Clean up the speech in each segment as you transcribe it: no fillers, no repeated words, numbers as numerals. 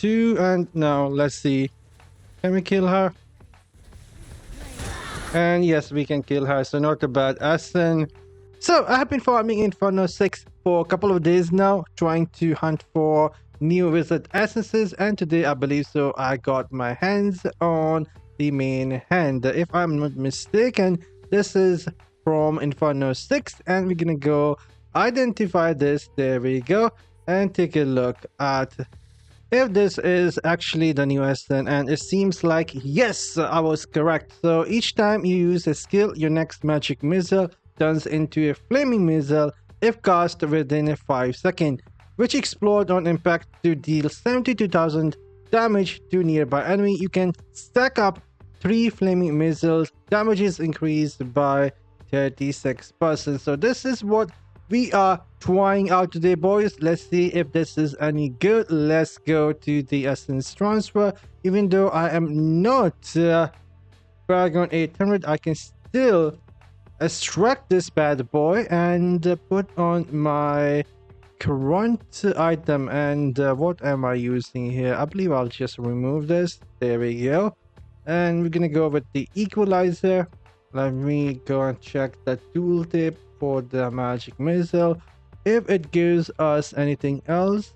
2, and now let's see. Can we kill her? And yes, we can kill her, so not a bad ascent. So I have been farming Inferno 6 for a couple of days now, trying to hunt for new wizard essences, and today I believe so I got my hands on the main hand. If I'm not mistaken, this is from Inferno 6, and we're gonna go identify this. There we go, and take a look at if this is actually the new Ascent, and it seems like yes, I was correct. So each time you use a skill, your next magic missile turns into a flaming missile if cast within 5 seconds, which explode on impact to deal 72,000 damage to nearby enemy. You can stack up 3 flaming missiles, damage is increased by 36%. So this is what we are trying out today, boys. Let's see if this is any good. Let's go to the essence transfer. Even though I am not Paragon 800, I can still extract this bad boy and put on my current item. And what am I using here? I believe I'll just remove this. There we go. And we're gonna go with the equalizer. Let me go and check the tooltip for the magic missile. If it gives us anything else,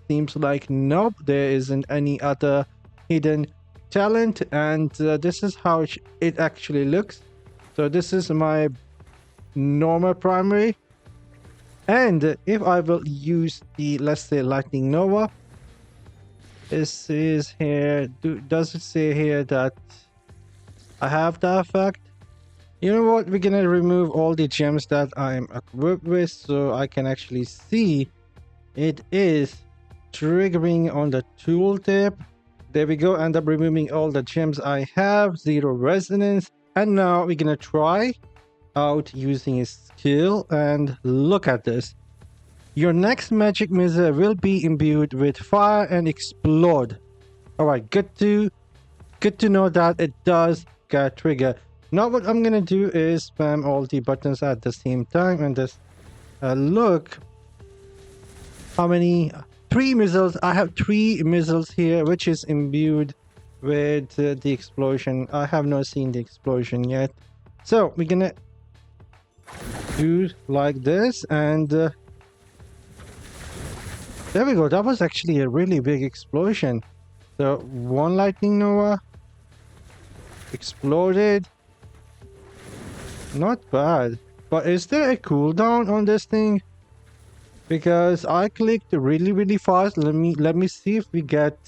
seems like nope, there isn't any other hidden talent. And this is how it actually looks. So this is my normal primary, and if I will use the, let's say, lightning nova, this is here. Does it say here that I have the effect? You know what, we're gonna remove all the gems that I'm equipped with so I can actually see it is triggering on the tooltip. There we go. End up removing all the gems I have, 0 resonance. And now we're gonna try out using a skill, and look at this. Your next magic missile will be imbued with fire and explode. Alright, good to know that it does get triggered. Now what I'm gonna do is spam all the buttons at the same time and just look how many 3 missiles. I have 3 missiles here, which is imbued with the explosion. I have not seen the explosion yet, so we're gonna do like this, and there we go. That was actually a really big explosion. So 1 lightning nova exploded. Not bad, but is there a cooldown on this thing? Because I clicked really fast. Let me see if we get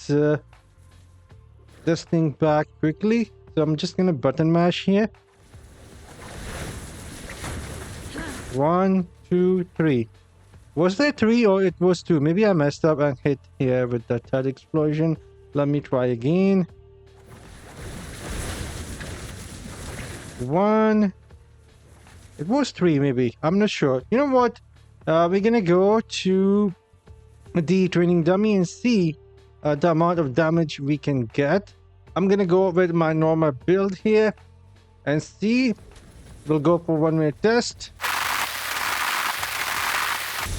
this thing back quickly. So I'm just gonna button mash here. 1, 2, 3. Was there 3 or it was 2? Maybe I messed up and hit here with the third explosion. Let me try again. 1. It was 3 maybe. I'm not sure. You know what? We're gonna go to the training dummy and see the amount of damage we can get. I'm gonna go with my normal build here and see. We'll go for 1-minute test.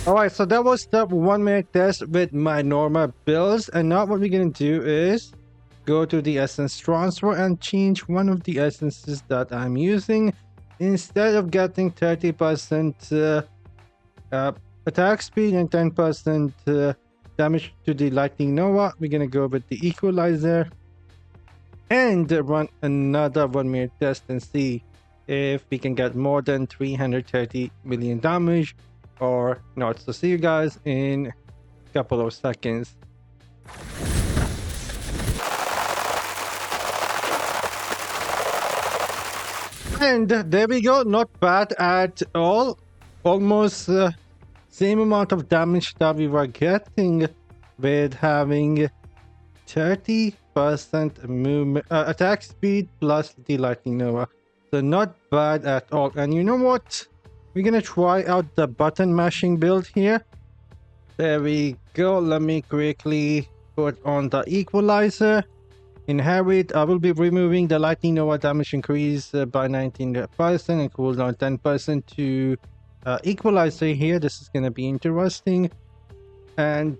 Alright, so that was the 1-minute test with my normal builds, and now what we're gonna do is go to the essence transfer and change one of the essences that I'm using. Instead of getting 30% attack speed and 10% damage to the lightning nova, we're gonna go with the equalizer and run another 1-minute test and see if we can get more than 330 million damage or not. So see you guys in a couple of seconds. And there we go. Not bad at all. Almost same amount of damage that we were getting with having 30% movement attack speed plus the lightning nova. So not bad at all. And you know what? We're gonna try out the button mashing build here. There we go. Let me quickly put on the equalizer. Inherit. I will be removing the lightning nova damage increase by 19% and cooldown 10% to equalizer here. This is gonna be interesting. And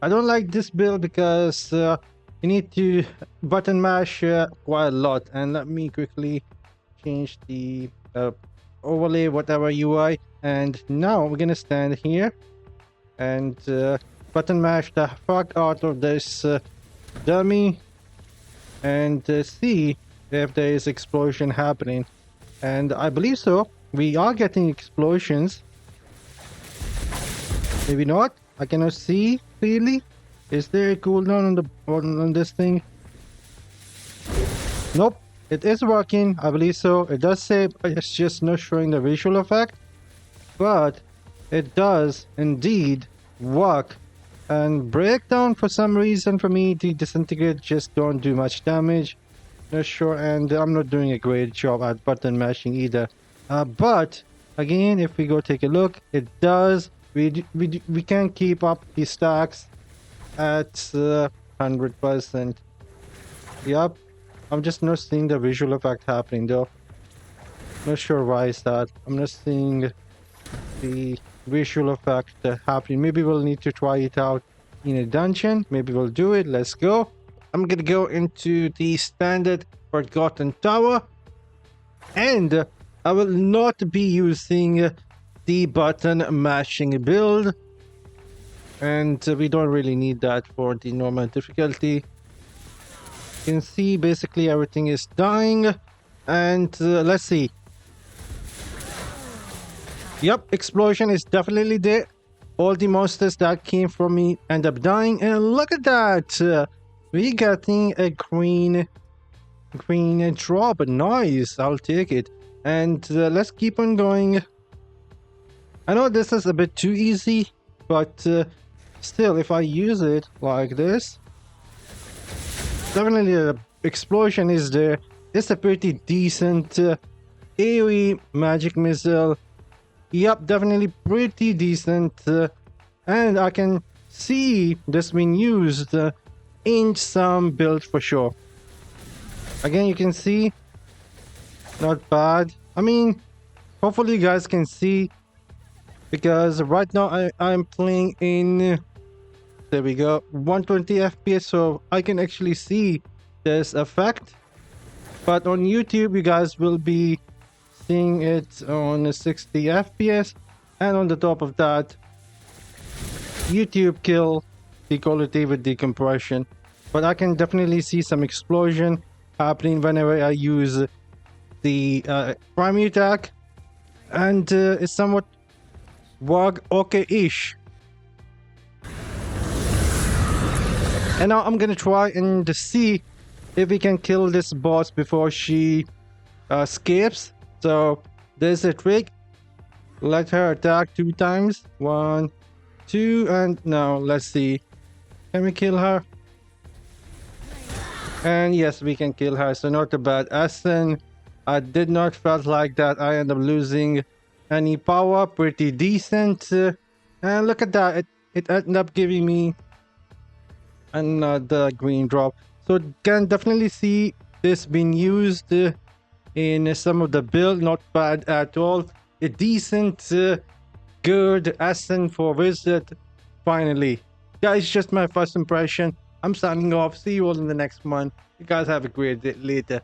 I don't like this build because you need to button mash quite a lot. And let me quickly change the overlay, whatever UI. And now we're gonna stand here and button mash the fuck out of this dummy and see if there is explosion happening. And I believe so. We are getting explosions. Maybe not. I cannot see clearly. Is there a cooldown on the on this thing? Nope. It is working. I believe so. It does say, but it's just not showing the visual effect. But it does indeed work. And breakdown, for some reason, for me, the disintegrate just don't do much damage. Not sure, and I'm not doing a great job at button mashing either. But again, if we go take a look, it does. We can keep up the stacks at 100%. Yep, I'm just not seeing the visual effect happening though. Not sure why is that. I'm not seeing the visual effect happening. Maybe we'll need to try it out in a dungeon. Maybe we'll do it. Let's go. I'm gonna go into the standard Forgotten Tower, and I will not be using the button mashing build, and we don't really need that for the normal difficulty. You can see basically everything is dying, and let's see. Yep, explosion is definitely there. All the monsters that came from me end up dying, and look at that. We're getting a green drop. Nice, I'll take it. And let's keep on going. I know this is a bit too easy, but still, if I use it like this, definitely the explosion is there. It's a pretty decent AoE magic missile. Yep, definitely pretty decent. And I can see this being used in some builds for sure. Again, you can see, not bad. I mean, hopefully you guys can see, because right now I'm playing in, there we go, 120 FPS, so I can actually see this effect. But on YouTube, you guys will be seeing it on 60 FPS, and on the top of that, YouTube kill the quality with the compression. But I can definitely see some explosion happening whenever I use the primary attack, and it's somewhat work okay-ish. And now I'm gonna try and see if we can kill this boss before she escapes. So there's a trick. Let her attack 2 times. 1, 2, and now let's see. Can we kill her? And yes, we can kill her. So not a bad Aston. I did not felt like that I end up losing any power. Pretty decent. And look at that. It ended up giving me another green drop. So can definitely see this being used in some of the build. Not bad at all. A decent, good Aston for Wizard. Finally. Guys, just my first impression. I'm signing off. See you all in the next one. You guys have a great day later.